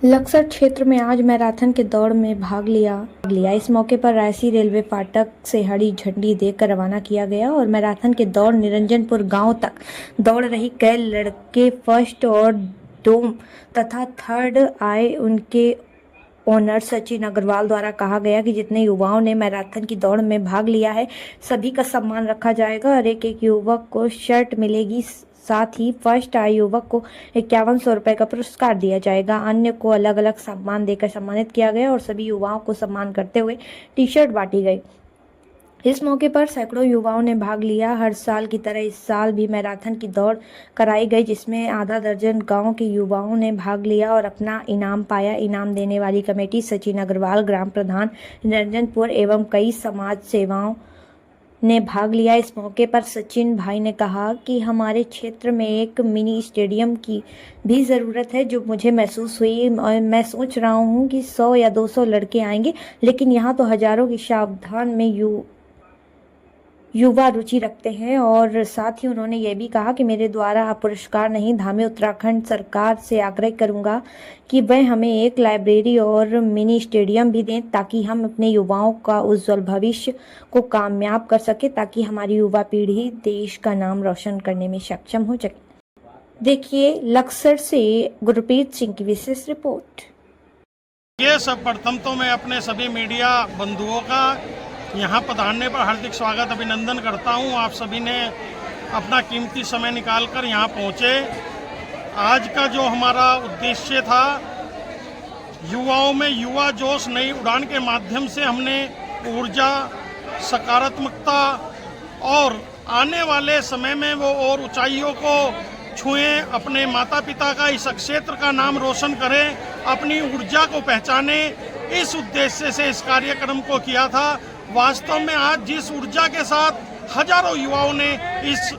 लक्सर क्षेत्र में आज मैराथन के दौड़ में भाग लिया। इस मौके पर रायसी रेलवे फाटक से हरी झंडी देकर रवाना किया गया और मैराथन के दौड़ निरंजनपुर गांव तक दौड़ रही कई लड़के फर्स्ट और डोम तथा थर्ड आए। उनके ओनर सचिन अग्रवाल द्वारा कहा गया कि जितने युवाओं ने मैराथन की दौड़ में भाग लिया है सभी का सम्मान रखा जाएगा और एक युवक को शर्ट मिलेगी। साथ ही फर्स्ट आए युवक को 5100 रुपये का पुरस्कार दिया जाएगा। अन्य को अलग अलग सम्मान देकर सम्मानित किया गया और सभी युवाओं को सम्मान करते हुए टी शर्ट बांटी गई। इस मौके पर सैकड़ों युवाओं ने भाग लिया। हर साल की तरह इस साल भी मैराथन की दौड़ कराई गई जिसमें आधा दर्जन गांव के युवाओं ने भाग लिया और अपना इनाम पाया। इनाम देने वाली कमेटी सचिन अग्रवाल, ग्राम प्रधान निरंजनपुर एवं कई समाज सेवाओं ने भाग लिया। इस मौके पर सचिन भाई ने कहा कि हमारे क्षेत्र में एक मिनी स्टेडियम की भी ज़रूरत है जो मुझे महसूस हुई। मैं सोच रहा हूँ कि 100 या 200 लड़के आएंगे, लेकिन यहाँ तो हजारों की सावधान में युवा रुचि रखते हैं। और साथ ही उन्होंने ये भी कहा कि मेरे द्वारा पुरस्कार नहीं, मैं उत्तराखंड सरकार से आग्रह करूंगा कि वह हमें एक लाइब्रेरी और मिनी स्टेडियम भी दें ताकि हम अपने युवाओं का उज्जवल भविष्य को कामयाब कर सके, ताकि हमारी युवा पीढ़ी देश का नाम रोशन करने में सक्षम हो सके। देखिए लक्सर से गुरप्रीत सिंह की विशेष रिपोर्ट। ये सब प्रथम तो मैं अपने सभी मीडिया बंधुओं का यहाँ पधारने पर हार्दिक स्वागत अभिनंदन करता हूँ। आप सभी ने अपना कीमती समय निकालकर यहाँ पहुँचे। आज का जो हमारा उद्देश्य था, युवाओं में युवा जोश नई उड़ान के माध्यम से हमने ऊर्जा, सकारात्मकता और आने वाले समय में वो और ऊंचाइयों को छुएं, अपने माता पिता का इस क्षेत्र का नाम रोशन करें, अपनी ऊर्जा को पहचाने, इस उद्देश्य से इस कार्यक्रम को किया था। वास्तव में आज जिस ऊर्जा के साथ हजारों युवाओं ने इस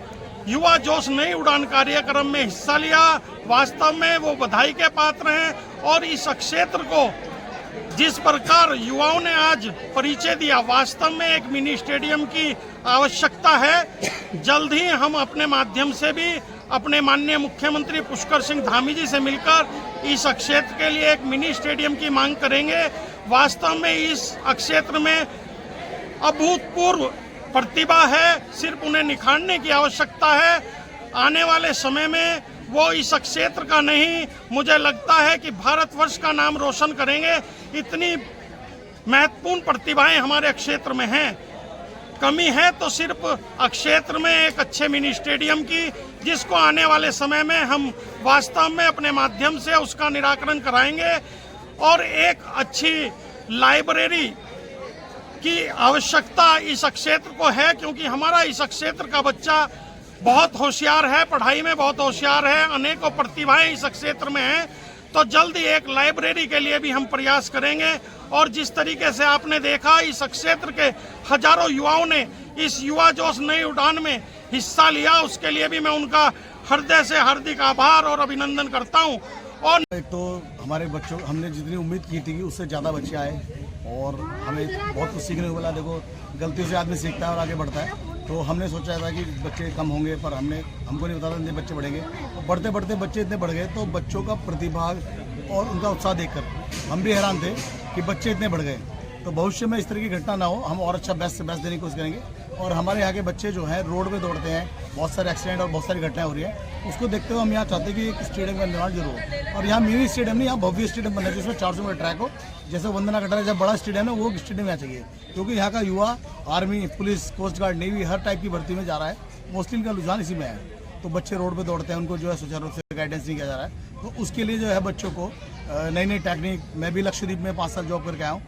युवा जोश नई उड़ान कार्यक्रम में हिस्सा लिया, वास्तव में वो बधाई के पात्र हैं। और इस क्षेत्र को जिस प्रकार युवाओं ने आज परिचय दिया, वास्तव में एक मिनी स्टेडियम की आवश्यकता है। जल्द ही हम अपने माध्यम से भी अपने माननीय मुख्यमंत्री पुष्कर सिंह धामी जी से मिलकर इस क्षेत्र के लिए एक मिनी स्टेडियम की मांग करेंगे। वास्तव में इस क्षेत्र में अभूतपूर्व प्रतिभा है, सिर्फ उन्हें निखारने की आवश्यकता है। आने वाले समय में वो इस क्षेत्र का नहीं, मुझे लगता है कि भारतवर्ष का नाम रोशन करेंगे। इतनी महत्वपूर्ण प्रतिभाएं हमारे क्षेत्र में हैं। कमी है तो सिर्फ क्षेत्र में एक अच्छे मिनी स्टेडियम की, जिसको आने वाले समय में हम वास्तव में अपने माध्यम से उसका निराकरण कराएंगे। और एक अच्छी लाइब्रेरी की आवश्यकता इस क्षेत्र को है, क्योंकि हमारा इस क्षेत्र का बच्चा बहुत होशियार है, पढ़ाई में बहुत होशियार है, अनेकों प्रतिभाएं इस क्षेत्र में हैं। तो जल्द ही एक लाइब्रेरी के लिए भी हम प्रयास करेंगे। और जिस तरीके से आपने देखा इस क्षेत्र के हजारों युवाओं ने इस युवा जोश नई उड़ान में हिस्सा लिया, उसके लिए भी मैं उनका हृदय से हार्दिक आभार और अभिनंदन करता हूँ। और एक तो हमारे बच्चों, हमने जितनी उम्मीद की थी उससे ज़्यादा बच्चे आए और हमें बहुत कुछ सीखने को मिला। देखो, गलतियों से आदमी सीखता है और आगे बढ़ता है। तो हमने सोचा था कि बच्चे कम होंगे, पर हमको नहीं पता था इतने बच्चे बढ़ेंगे। और बढ़ते बढ़ते बच्चे इतने बढ़ गए, तो बच्चों का प्रतिभा और उनका उत्साह देखकर हम भी हैरान थे कि बच्चे इतने बढ़ गए। तो भविष्य में इस तरह की घटना ना हो, हम और अच्छा बेस्ट से बेस्ट देने की कोशिश करेंगे। और हमारे यहाँ के बच्चे जो हैं रोड पे दौड़ते हैं, बहुत सारे एक्सीडेंट और बहुत सारी घटनाएं हो रही हैं, उसको देखते हुए हम यहाँ चाहते हैं कि एक स्टेडियम का निर्माण जरूर हो। और यहाँ मिनी स्टेडियम नहीं, यहाँ भव्य स्टेडियम बनना चाहिए, जिसमें 400 मीटर ट्रैक हो। जैसे वंदना कटारा जब बड़ा स्टेडियम है, वो स्टेडियम यहाँ चाहिए, क्योंकि यहाँ का युवा army, police, coast guard, navy हर टाइप की भर्ती में जा रहा है। मोस्टली इनका रुझान इसी में है। तो बच्चे रोड पे दौड़ते हैं, उनको जो है सुचारू रूप से गाइडेंस नहीं किया जा रहा है। तो उसके लिए जो है बच्चों को नई नई टेक्निक, मैं भी लक्षद्वीप में 5 साल जॉब करके आया हूँ।